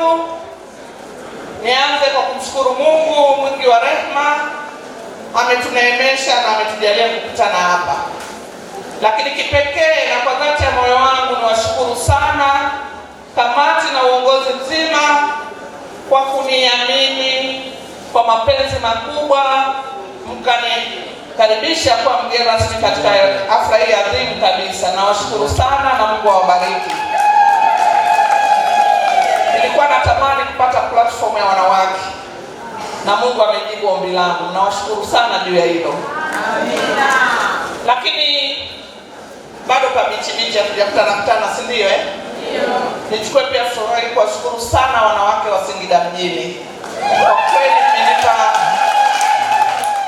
zangu, nianze kwa kumshukuru Mungu mwingi wa rehema, ametuneemesha na ametujalia kukutana hapa. Lakini kipekee na kwa dhati ya moyo wangu niwashukuru sana kamati na uongozi mzima kwa kuniamini kwa mapenzi makubwa, mkanikaribisha kwa mgeni rasmi katika hafla hii adhimu kabisa. Nawashukuru sana na Mungu awabariki. Nilikuwa natamani kupata platform ya wanawake na Mungu amejibu ombi langu. Nawashukuru sana juu ya hilo. Amina. Lakini bado kabichi hatujakutana, si ndio eh? Ndio. Nichukue pia fursa hii kuwashukuru sana wanawake wa Singida mjini. Kwa kweli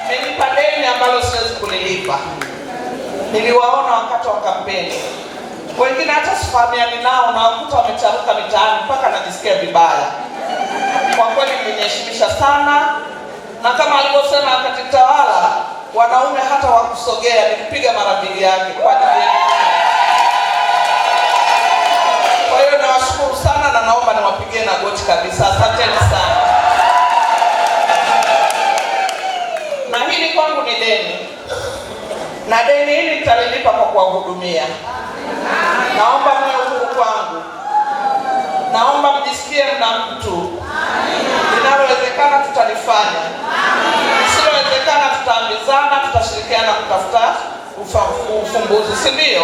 mmenipa deni ambalo siwezi kulilipa. Niliwaona wakati wa kampeni. Wengine hata sifahamiani nao na wakuta wamecharuka mitaani mpaka najisikia vibaya. Kwa kweli mmeniheshimisha sana, na kama alivyosema wakati tawala, wanaume hata wakusogea nikipiga mara mbili yake kwa ajili yenu. Kwa hiyo nawashukuru sana na naomba niwapigie na goti kabisa. Asanteni sana. Na hili kwangu ni deni, na deni hili nitalilipa kwa kuwahudumia. Naomba mwe huru kwangu. Naomba mjisikie mna mtu. Linalowezekana tutalifanya. Lisilowezekana tutaambizana, tutashirikiana kutafuta ufumbuzi, si ndio?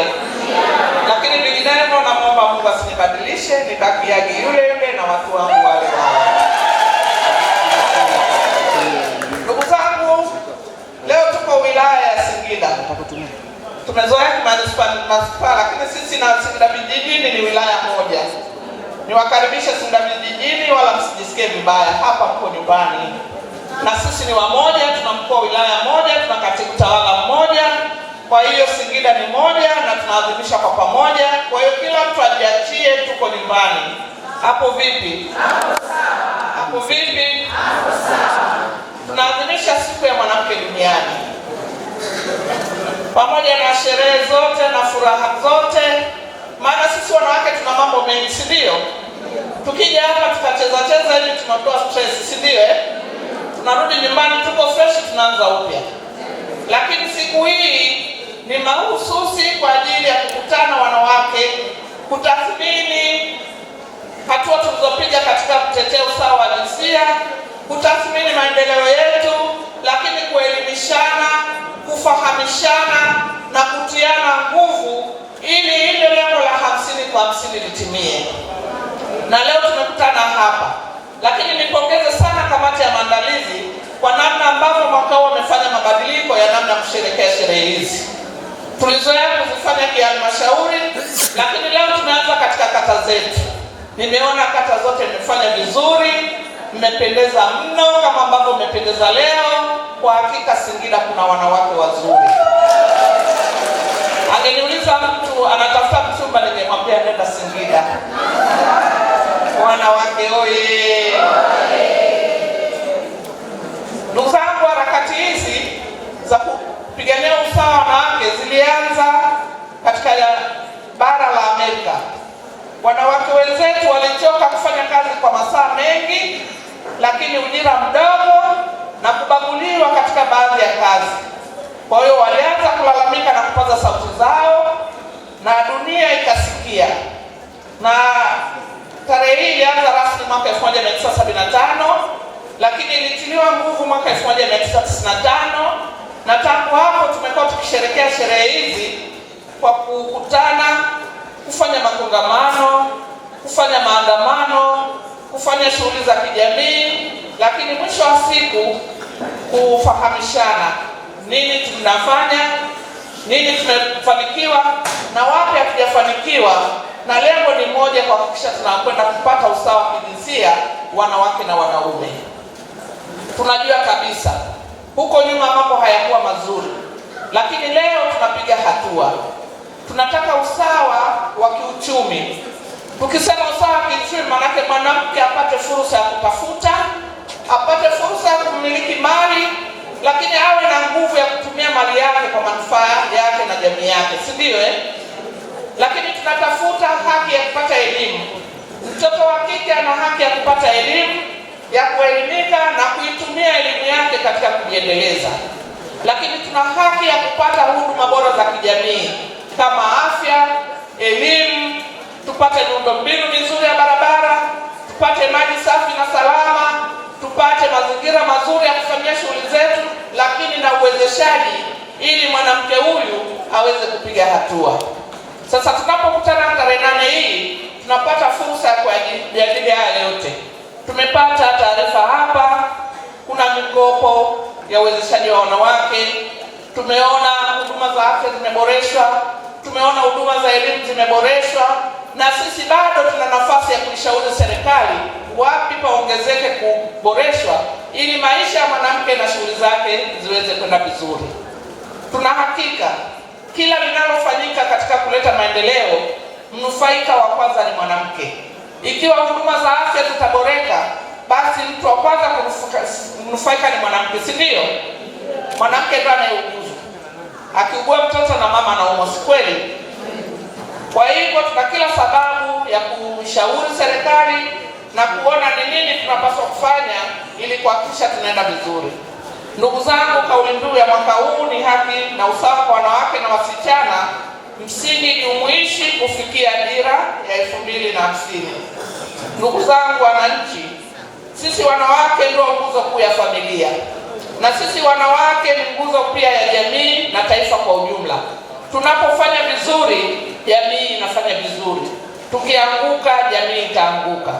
Lakini vinginevyo naomba Mungu asinibadilishe, nibakiage yule yule na watu wangu wale wale. Ndugu zangu, leo tuko wilaya ya Singida. Tumezoea manispaa, lakini sisi na Singida vijijini ni wilaya moja. Niwakaribishe Singida vijijini, wala msijisikie vibaya, hapa mko nyumbani. Na sisi ni wamoja, tuna mkuu wa wilaya moja, tuna katibu tawala mmoja. Kwa hiyo Singida ni moja na tunaadhimisha kwa pamoja. Kwa hiyo kila mtu ajiachie, tuko nyumbani. Hapo vipi? Hapo vipi? Tunaadhimisha siku ya mwanamke duniani. Pamoja na sherehe zote na furaha zote, maana sisi wanawake tuna mambo mengi, si ndio? Tukija hapa tukacheza hivi tunatoa stress, si ndio eh? Tunarudi nyumbani tuko fresh, tunaanza upya. Lakini siku hii ni mahususi kwa ajili ya kukutana wanawake, kutathmini hatua tulizopiga katika kutetea usawa wa jinsia, kutathmini maendeleo yetu, lakini kuelimishana, kufahamishana na kutiana nguvu ili ile lengo la 50-50 litimie. Na leo tumekutana hapa. Lakini nipongeze sana kamati ya maandalizi kwa namna ambavyo mwaka huu wamefanya mabadiliko ya namna kusherehekea sherehe hizi. Tulizoea kuzifanya kihalmashauri, lakini leo tumeanza katika kata zetu. Nimeona kata zote mmefanya vizuri, mmependeza mno kama ambavyo mmependeza leo. Kwa hakika Singida kuna wanawake wazuri. Angeniuliza mtu anatafuta mchumba, ningemwambia nenda Singida. Wanawake oye! Ndugu zangu, harakati hizi za kupigania usawa wa wanawake zilianza katika bara la Amerika. Wanawake wenzetu walichoka kufanya kazi kwa masaa mengi, lakini ujira mdogo na kubaguliwa katika baadhi ya kazi. Kwa hiyo walianza kulalamika na kupaza sauti zao, na dunia ikasikia. Na tarehe hii ilianza rasmi mwaka 1975, lakini ilitiliwa nguvu mwaka 1995, na tangu hapo tumekuwa tukisherehekea sherehe hizi kwa kukutana, kufanya makongamano, kufanya maandamano, kufanya shughuli za kijamii, lakini mwisho wa siku kufahamishana nini tunafanya, nini tumefanikiwa na wapi hatujafanikiwa, na lengo ni moja, kuhakikisha tunakwenda kupata usawa wa kijinsia wanawake na wanaume. Tunajua kabisa huko nyuma mambo hayakuwa mazuri, lakini leo tunapiga hatua. Tunataka usawa wa kiuchumi. Tukisema usawa wa kiuchumi, maana mwanamke apate fursa ya kutafuta, apate fursa ya kumiliki mali, lakini awe na nguvu ya kutumia mali yake kwa manufaa yake na jamii yake, si ndio eh? Lakini tunatafuta haki ya kupata elimu. Mtoto wa kike kike ana haki ya kupata elimu, ya kuelimika na kuitumia elimu yake katika kujiendeleza. Lakini tuna haki ya kupata huduma bora za kijamii kama afya, elimu, tupate miundombinu mizuri ya barabara, tupate maji safi na salama, tupate mazingira mazuri ya kufanyia shughuli zetu, lakini na uwezeshaji ili mwanamke huyu aweze kupiga hatua. Sasa tunapokutana tarehe 8 hii, tunapata fursa ya kujadili haya yote. Tumepata taarifa hapa, kuna mikopo ya uwezeshaji wa wanawake, tumeona huduma za afya zimeboreshwa, tumeona huduma za elimu zimeboreshwa, na sisi bado tuna nafasi ya kuishauri serikali wapi paongezeke kuboreshwa ili maisha ya mwanamke na shughuli zake ziweze kwenda vizuri. Tuna hakika kila linalofanyika katika kuleta maendeleo, mnufaika wa kwanza ni mwanamke. Ikiwa huduma za afya zitaboreka, basi mtu wa kwanza kunufaika ni mwanamke, si ndio? Mwanamke ndiye anayeuguzwa. Akiugua mtoto na mama anaumwa, si kweli? Kwa hivyo tuna kila sababu ya kushauri serikali na kuona ni nini tunapaswa kufanya ili kuhakikisha tunaenda vizuri. Ndugu zangu, kauli mbiu ya mwaka huu ni haki na usawa kwa wanawake na wasichana, msingi jumuishi kufikia dira ya 2050. Ndugu zangu wananchi, sisi wanawake ndio nguzo kuu ya familia, na sisi wanawake ni nguzo pia ya jamii na taifa kwa ujumla. Tunapofanya vizuri, jamii inafanya vizuri. Tukianguka, jamii itaanguka.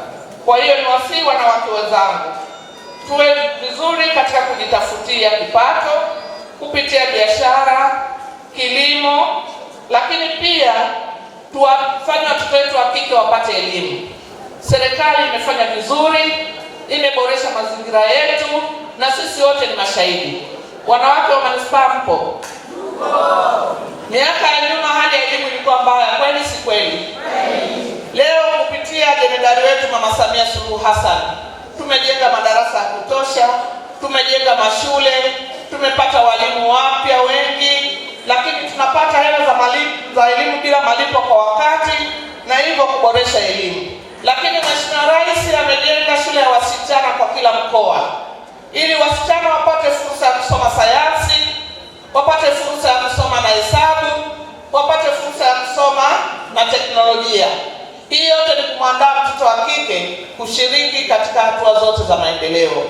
Kwa hiyo ni wasihi wanawake wenzangu, tuwe vizuri katika kujitafutia kipato kupitia biashara, kilimo, lakini pia tuwafanye watoto wetu wa kike wapate elimu. Serikali imefanya vizuri, imeboresha mazingira yetu, na sisi wote ni mashahidi. Wanawake wa manispaa mpo? Miaka ya nyuma hali ya elimu ilikuwa mbaya, kweli si kweli? Leo kupitia jemadari wetu Mama Samia Suluhu Hassan tumejenga madarasa ya kutosha, tumejenga mashule, tumepata walimu wapya wengi, lakini tunapata hela za elimu bila malipo kwa wakati, na hivyo kuboresha elimu. Lakini Mheshimiwa Rais amejenga shule ya wasichana kwa kila mkoa ili wasichana wapate fursa ya kusoma sayansi, wapate fursa ya kusoma na hesabu, wapate fursa ya kusoma na teknolojia. Hii yote ni kumwandaa mtoto wa kike kushiriki katika hatua zote za maendeleo.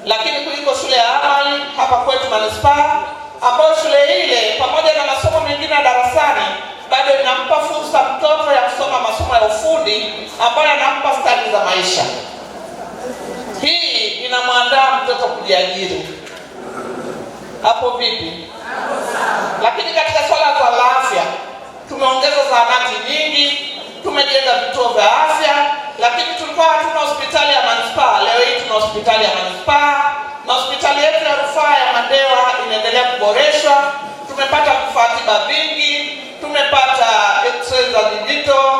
Lakini kuliko shule ya awali hapa kwetu manispaa, ambayo shule ile pamoja na masomo mengine ya darasani bado inampa fursa mtoto ya kusoma masomo ya ufundi ambayo yanampa stadi za maisha. Hii inamwandaa mtoto kujiajiri. Hapo vipi? Lakini katika swala la afya tumeongeza zahanati nyingi, tumejenga vituo vya afya, lakini tulikuwa hatuna hospitali ya manispaa. Leo hii tuna hospitali ya manispaa, na hospitali yetu ya rufaa ya Mandewa inaendelea kuboreshwa. Tumepata vifaa tiba vingi, tumepata x-ray za digital,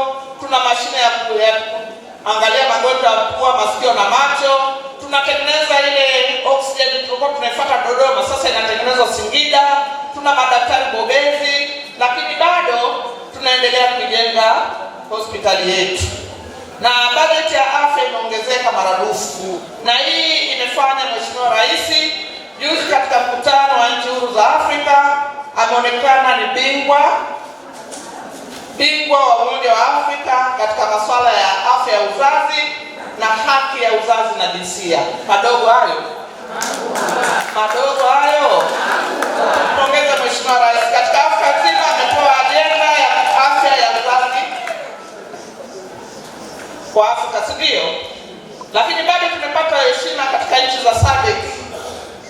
tuna mashine ya kuangalia magonjwa ya pua, masikio na macho. Tunatengeneza ile oxygen tulikuwa tunaifuata Dodoma, sasa inatengenezwa Singida. Tuna madaktari bobezi, lakini bado tunaendelea kujenga hospitali yetu, na bajeti ya afya imeongezeka maradufu. Na hii imefanya Mheshimiwa Rais juzi katika mkutano wa nchi huru za Afrika ameonekana ni bingwa wa Umoja wa Afrika katika masuala ya afya ya uzazi na haki ya uzazi na jinsia. Madogo hayo. Mpongeze Mheshimiwa Rais, katika Afrika nzima ametoa ajenda ya afya ya uzazi kwa Afrika, si ndio? Lakini bado tumepata heshima katika nchi za SADC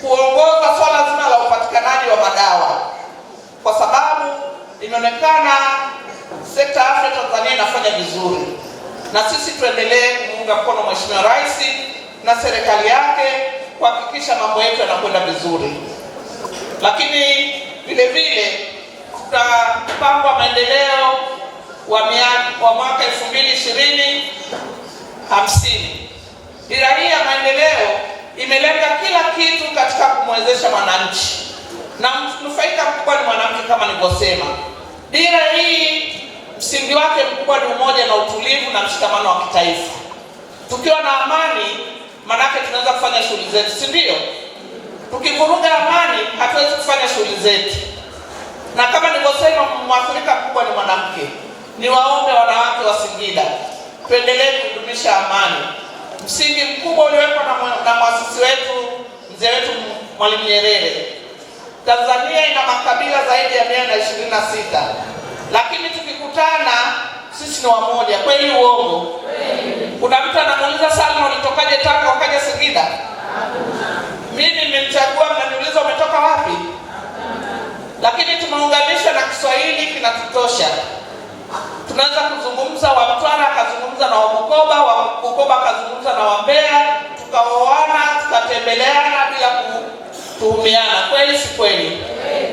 kuongoza swala zima la upatikanaji wa madawa, kwa sababu imeonekana sekta ya afya Tanzania inafanya vizuri, na sisi tuendelee kumuunga mkono Mheshimiwa Rais na serikali yake kuhakikisha mambo yetu yanakwenda vizuri. Lakini vile vile tutapanga maendeleo wa mwaka 2020-50. Dira hii ya maendeleo imelenga kila kitu katika kumwezesha mwananchi, na mnufaika mkubwa ni mwanamke kama nilivyosema. Dira hii msingi wake mkubwa ni umoja na utulivu na mshikamano wa kitaifa. Tukiwa na amani, manake tunaweza kufanya shughuli zetu, si ndio? Tukivuruga amani, hatuwezi kufanya shughuli zetu. Na kama nilivyosema, mwathirika mkubwa ni mwanamke. Niwaombe wanawake wa Singida, tuendelee kudumisha amani. Msingi mkubwa uliwekwa na mwasisi wetu, mzee wetu Mwalimu Nyerere. Tanzania ina makabila zaidi ya 126, lakini tukikutana sisi ni wamoja. Kweli uongo? Kuna mtu anamuuliza Salma, ulitokaje Tanga ukaja Singida? Mimi nimemchagua, mnaniuliza umetoka wapi? Lakini tumeunganishwa na Kiswahili kinatutosha. Tunaweza kuzungumza, wa Mtwara akazungumza na wa Bukoba, wa Bukoba akazungumza na wa Mbeya, tukaoana, tukatembeleana bila kutuhumiana. Kweli si kweli?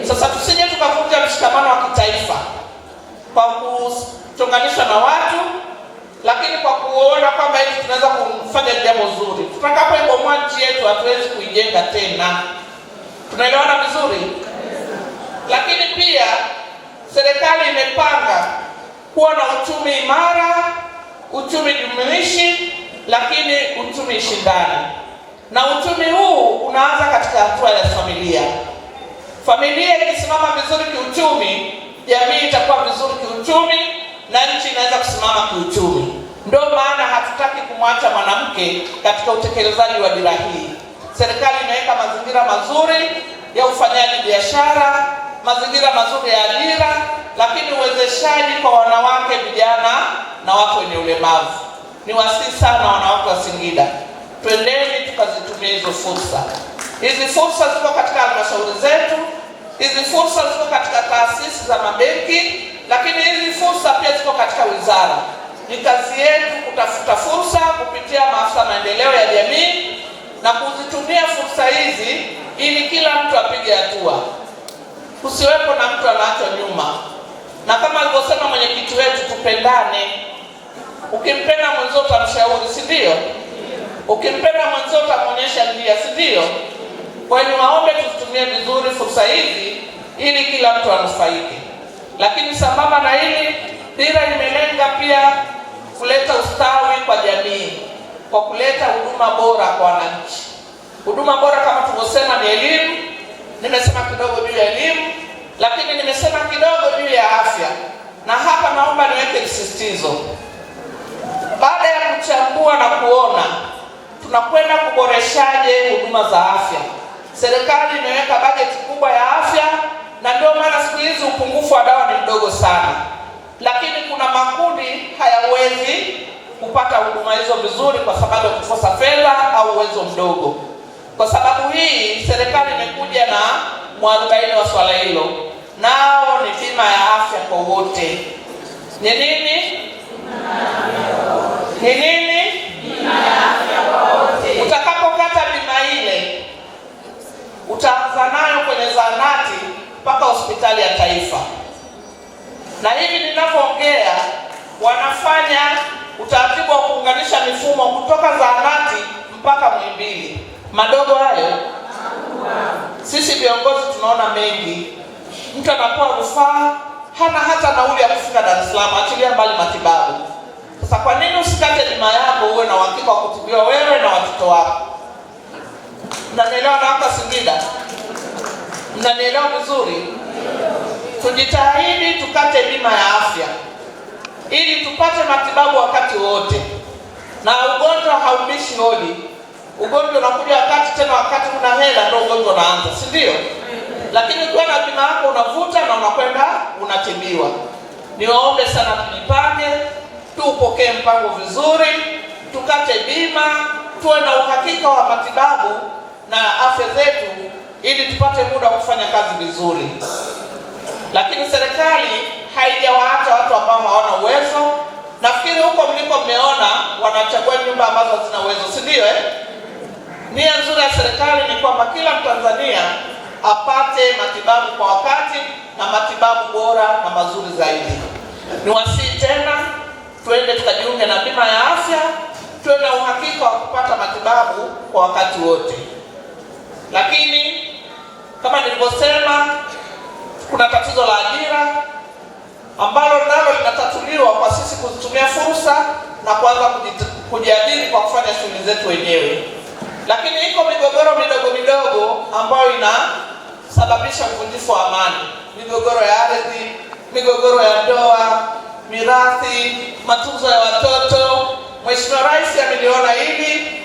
Sasa tusije tukavunja mshikamano wa kitaifa kwa kuchonganishwa na watu, lakini kwa kuona kwamba hivi tunaweza kufanya jambo zuri. Tutakapoibomoa nchi yetu hatuwezi kuijenga tena. Tunaelewana vizuri? Lakini pia serikali imepanga kuwa na uchumi imara, uchumi jumuishi, lakini uchumi shindani. Na uchumi huu unaanza katika hatua ya familia. Familia ikisimama vizuri kiuchumi, jamii itakuwa vizuri kiuchumi na nchi inaweza kusimama kiuchumi. Ndio maana hatutaki kumwacha mwanamke katika utekelezaji wa dira hii. Serikali imeweka mazingira mazuri ya ufanyaji biashara, mazingira mazuri ya ajira, lakini uwezeshaji kwa wanawake, vijana na watu wenye ulemavu. Ni wasihi sana wanawake wa Singida, twendeni tukazitumia hizo fursa. Hizi fursa ziko katika halmashauri zetu, hizi fursa ziko katika taasisi za mabenki, lakini hizi fursa pia ziko katika wizara. Ni kazi yetu kutafuta fursa kupitia maafisa maendeleo ya jamii na kuzitumia fursa hizi ili kila mtu apige hatua. Kusiwepo na mtu anaachwa nyuma. Na kama alivyosema mwenyekiti wetu, tupendane. Ukimpenda mwenzio utamshauri, si ndio? Ukimpenda mwenzio utamuonyesha njia, si ndio? Kwa hiyo waombe tutumie vizuri fursa hizi ili kila mtu anufaike. Lakini sambamba na hili, dira imelenga pia kuleta ustawi kwa jamii kwa kuleta huduma bora kwa wananchi. Huduma bora kama tulivyosema ni elimu. Nimesema kidogo juu ya elimu, lakini nimesema kidogo juu ya afya. Na hapa naomba niweke msisitizo. Baada ya kuchambua na kuona tunakwenda kuboreshaje huduma za afya, serikali imeweka bajeti kubwa ya afya, na ndio maana siku hizi upungufu wa dawa ni mdogo sana. Lakini kuna makundi hayawezi kupata huduma hizo vizuri kwa sababu ya kukosa fedha au uwezo mdogo. Kwa sababu hii serikali imekuja na mwarobaini wa swala hilo, nao ni bima ya afya kwa wote. Ni nini? Ni nini? Bima ya afya kwa wote. Utakapokata bima ile, utaanza nayo kwenye zahanati mpaka hospitali ya taifa. Na hivi ninavyoongea, wanafanya utaratibu wa kuunganisha mifumo kutoka zahanati mpaka Muhimbili. Madogo hayo sisi viongozi tunaona mengi. Mtu anapewa rufaa, hana hata nauli ya kufika Dar es Salaam, achilia mbali matibabu. Sasa kwa nini usikate bima yako uwe na uhakika wa kutibiwa wewe na watoto wako? Mnanielewa na hapa Singida? Mnanielewa vizuri? Tujitahidi tukate bima ya afya ili tupate matibabu wakati wote. Na ugonjwa haubishi hodi. Ugonjwa unakuja wakati una hela ndio ugonjwa unaanza, si ndio? Lakini ukiwa na bima yako unavuta na unakwenda unatibiwa. Niwaombe sana tujipange, tupokee mpango vizuri, tukate bima, tuwe na uhakika wa matibabu na afya zetu ili tupate muda wa kufanya kazi vizuri. Lakini serikali haijawaacha watu ambao hawana uwezo. Nafikiri huko mliko mmeona wanachagua nyumba ambazo hazina uwezo, si ndio? Nia nzuri ya serikali ni kwamba kila Mtanzania apate matibabu kwa wakati na matibabu bora na mazuri zaidi. Niwasihi tena, twende tukajiunge na bima ya afya, tuwe na uhakika wa kupata matibabu kwa wakati wote. Lakini kama nilivyosema, kuna tatizo la ajira ambalo nalo linatatuliwa kwa sisi kuzitumia fursa na kuanza kujiajiri kwa kufanya shughuli zetu wenyewe. Lakini iko migogoro midogo midogo ambayo inasababisha uvunjifu wa amani: migogoro ya ardhi, migogoro ya ndoa, mirathi, matunzo ya watoto. Mheshimiwa Rais ameliona hili,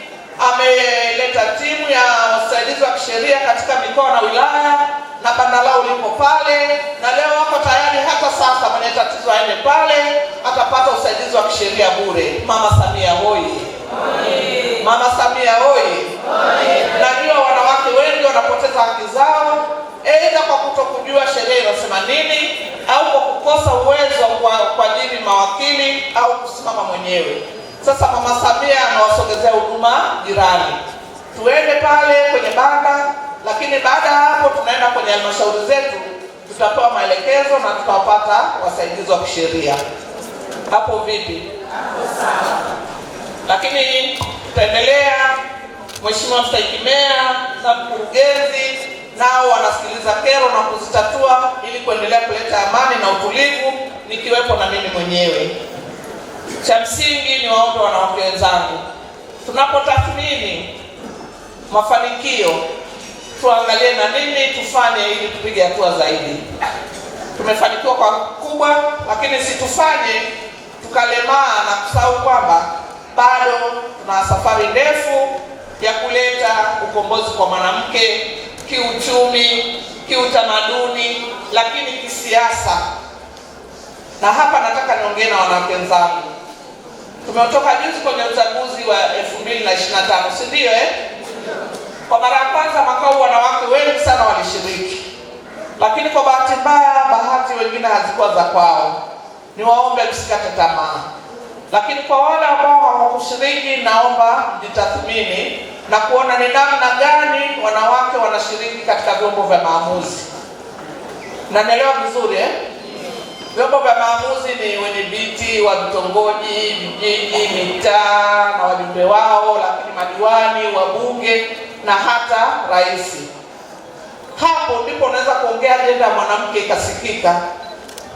ameleta timu ya wasaidizi wa kisheria katika mikoa na wilaya, na banda lao lipo pale, na leo wako tayari hata sasa mwenye tatizo aende pale atapata usaidizi wa kisheria bure. Mama Samia hoye! Mama Samia hoye! Najua wanawake wengi wanapoteza haki zao, aidha kwa kutokujua sheria inasema nini, au kwa kukosa uwezo wa kuajiri mawakili au kusimama mwenyewe. Sasa Mama Samia anawasogezea huduma jirani. Tuende pale kwenye banda, lakini baada ya hapo tunaenda kwenye halmashauri zetu, tutapewa maelekezo na tutapata wasaidizi wa kisheria. Hapo vipi? Hapo sawa. Lakini tutaendelea, Mheshimiwa Mstahiki Meya na mkurugenzi nao wanasikiliza kero na kuzitatua ili kuendelea kuleta amani na utulivu, nikiwepo na mimi mwenyewe. Cha msingi ni waombe wanawake wenzangu, tunapotathmini mafanikio tuangalie na nini tufanye ili tupige hatua zaidi. Tumefanikiwa kwa kubwa, lakini situfanye tukalemaa na kusahau kwamba bado tuna safari ndefu ya kuleta ukombozi kwa mwanamke kiuchumi, kiutamaduni, lakini kisiasa. Na hapa nataka niongee na wanawake wenzangu. Tumetoka juzi kwenye uchaguzi wa 2025, si ndio Kwa mara ya kwanza mwaka huu wanawake wengi sana walishiriki. Lakini kwa bahati mbaya, bahati wengine hazikuwa za kwao. Niwaombe msikate tamaa. Lakini kwa wale ambao hawakushiriki, naomba mjitathmini na kuona ni namna gani wanawake wanashiriki katika vyombo vya maamuzi. Nanielewa vizuri Vyombo vya maamuzi ni wenyeviti wa vitongoji, vijiji, mitaa na wajumbe wao, lakini madiwani, wabunge na hata rais. Hapo ndipo unaweza kuongea ajenda ya mwanamke ikasikika.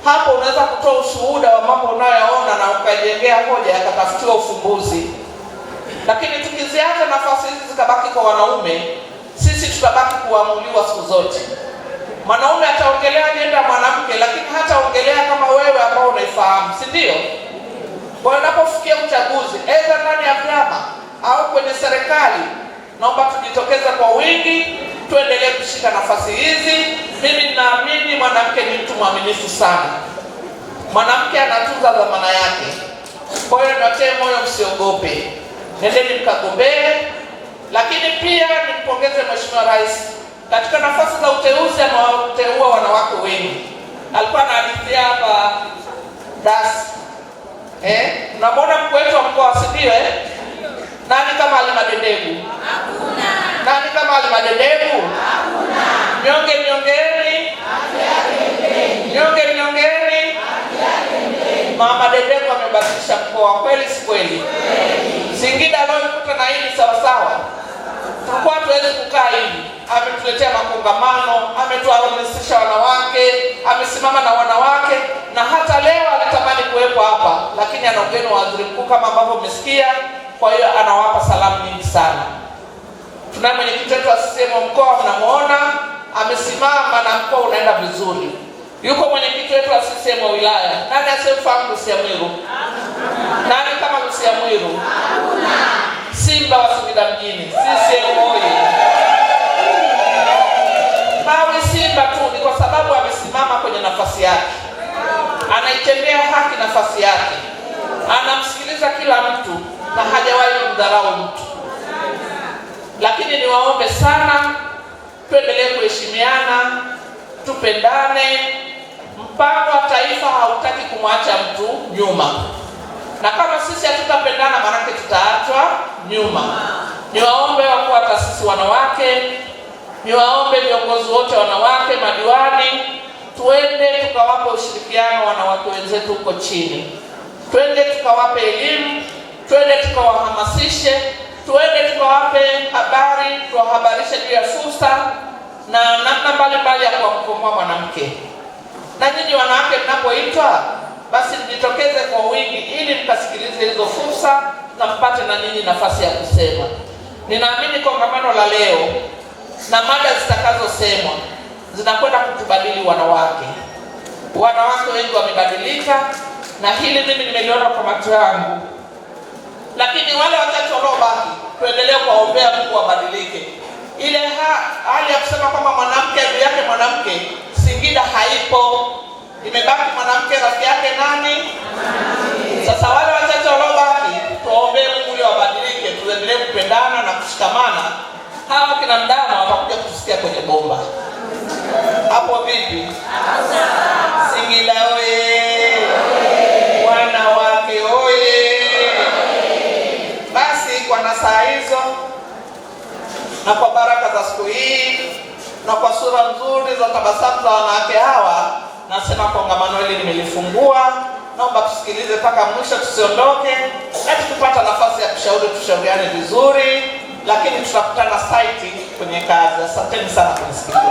Hapo unaweza kutoa ushuhuda wa mambo unayoyaona na ukajengea hoja yakatafutiwa ufumbuzi. Lakini tukiziacha nafasi hizi zikabaki kwa wanaume, sisi tutabaki kuamuliwa siku zote. Mwanaume ataongelea ajenda ya mwanamke, lakini hataongelea kama wewe ambao unaifahamu, si ndio? Kwa hiyo unapofikia uchaguzi, aidha ndani ya vyama au kwenye serikali, naomba tujitokeze kwa wingi, tuendelee kushika nafasi hizi. Mimi ninaamini mwanamke ni mtu mwaminifu sana. Mwanamke anatunza dhamana yake. Kwa hiyo niwatie moyo, msiogope. Nendeni mkagombee. Lakini pia nimpongeze Mheshimiwa Rais katika nafasi za uteuzi, amewateua wanawake wengi. Alikuwa anahadithia hapa dasi. Unamwona mkuu wetu wa mkoa, si ndio Nani kama Halima Dendegu? Hakuna. Nani kama Halima Dendegu? Hakuna. Mnyonge mnyongeni. Mnyonge mnyongeni. Mama Dendegu amebadilisha mkoa, kweli si kweli? Singida leo ikuta na hili sawa sawa. Tulikuwa tuweze kukaa hivi. Ametuletea makongamano, ametuhamasisha wanawake, amesimama na wanawake, na hata leo alitamani kuwepo hapa, lakini ana ugeni wa waziri mkuu kama ambavyo umesikia. Kwa hiyo anawapa salamu nyingi sana. Tuna mwenyekiti wetu wa CCM mkoa, mnamuona amesimama na mkoa unaenda vizuri. Yuko mwenyekiti wetu wa CCM wilaya. Nani asiyefahamu Lucia Mwiru? Nani kama Lucia Mwiru? Simba wa Singida mjini. CCM oyee! Hawi Simba tu ni kwa sababu amesimama kwenye nafasi yake. Anaitendea haki nafasi yake. Anamsikiliza kila mtu na hajawahi kumdharau mtu. Lakini niwaombe sana, tuendelee kuheshimiana, tupendane. Mpango wa taifa hautaki kumwacha mtu nyuma. Na kama sisi hatutapendana, maana tutaachwa nyuma. Niwaombe wakuu wa taasisi wanawake, niwaombe viongozi wote wanawake, madiwani, tuende tukawape ushirikiano wanawake wenzetu huko chini. Twende tukawape elimu, twende tukawahamasishe, twende tukawape habari, tuwahabarishe juu ya fursa na namna mbalimbali ya kuwakomboa mwanamke. Na nyinyi wanawake mnapoitwa, basi mjitokeze kwa wingi ili mkasikilize hizo fursa na mpate na ninyi nafasi ya kusema. Ninaamini kongamano la leo na mada zitakazosemwa zinakwenda kutubadili wanawake. Wanawake wengi wamebadilika, na hili mimi nimeliona kwa macho yangu. Lakini wale wachache waliobaki, tuendelee kuwaombea Mungu wabadilike. Ile hali ya kusema kwamba mwanamke adui yake mwanamke, Singida haipo. Imebaki mwanamke rafiki yake nani? Sasa wale wachache waliobaki, tuwaombee Mungu ili wabadilike, tuendelee kupendana na kushikamana. Hawa kina Mdama watakuja kutusikia kwenye bomba. Hapo vipi? Singida oye! Wanawake oye! Basi kwa nasaa hizo na kwa baraka za siku hii na kwa sura nzuri za tabasamu za wanawake hawa, nasema kongamano hili nimelifungua. Naomba tusikilize mpaka mwisho, tusiondoke. Na tukipata nafasi ya kushauri tushauriane vizuri, lakini tutakutana site kwenye kazi. Asanteni sana kwa kusikiliza.